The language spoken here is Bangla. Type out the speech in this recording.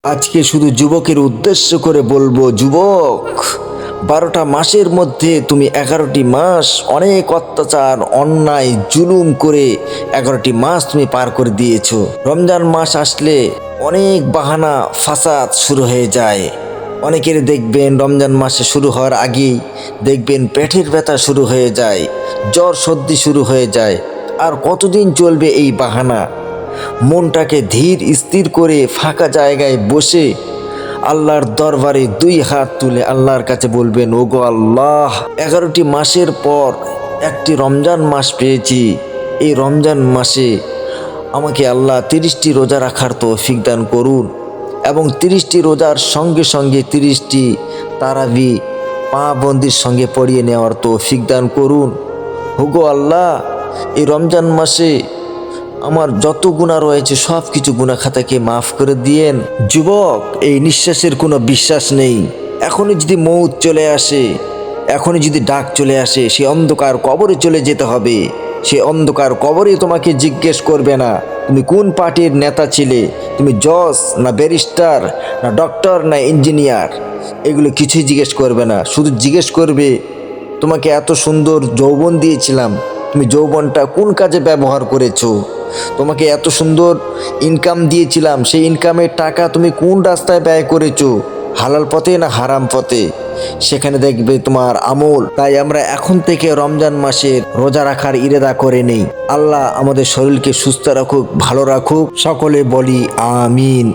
আজকে শুধু যুবকের উদ্দেশ্য করে বলবো, যুবক, 12টা মাসের মধ্যে তুমি 11টি মাস অনেক অত্যাচার, অন্যায়, জুলুম করে 11টি মাস তুমি পার করে দিয়েছো। রমজান মাস আসলে অনেক বাহানা ফাসাদ শুরু হয়ে যায়। অনেকের দেখবেন রমজান মাসে শুরু হওয়ার আগেই দেখবেন পেটের ব্যথা শুরু হয়ে যায়, জ্বর সর্দি শুরু হয়ে যায়। আর কতদিন চলবে এই বাহানা? মনটাকে ধীর স্থির করে ফাঁকা জায়গায় বসে আল্লাহর দরবারে 2 হাত তুলে আল্লাহর কাছে বলবেন, ওগো আল্লাহ, 11টি মাসের পর একটি রমজান মাস পেয়েছি। এই রমজান মাসে আমাকে আল্লাহ 30টি রোজা রাখার তৌফিক দান করুন এবং 30টি রোজার সঙ্গে সঙ্গে 30টি তারাবি পাবন্দির সঙ্গে পড়িয়ে নেওয়ার তৌফিক দান করুন। ওগো আল্লাহ, এই রমজান মাসে আমার যত গুনাহ রয়েছে সব কিছু গুনাহ খাতাকে মাফ করে দিয়েন। যুবক, এই নিঃশ্বাসের কোনো বিশ্বাস নেই। এখনই যদি মৌত চলে আসে, এখনই যদি ডাক চলে আসে, সে অন্ধকার কবরে চলে যেতে হবে। সে অন্ধকার কবরে তোমাকে জিজ্ঞেস করবে না তুমি কোন পার্টির নেতা ছিলে, তুমি জজ না ব্যারিস্টার না ডক্টর না ইঞ্জিনিয়ার, এগুলো কিছুই জিজ্ঞেস করবে না। শুধু জিজ্ঞেস করবে, তোমাকে এত সুন্দর যৌবন দিয়েছিলাম, তুমি যৌবনটা কোন কাজে ব্যবহার করেছো? তোমাকে এত সুন্দর ইনকাম দিয়েছিলাম, সেই ইনকামের টাকা তুমি কোন রাস্তায় ব্যয় করেছো, হালাল পথে না হারাম পথে? সেখানে দেখবে তোমার আমল। তাই আমরা এখন থেকে রমজান মাসের রোজা রাখার ইরাদা করে নেই। আল্লাহ আমাদের শরীরকে সুস্থ রাখুক, ভালো রাখুক। সকলে বলি আমিন।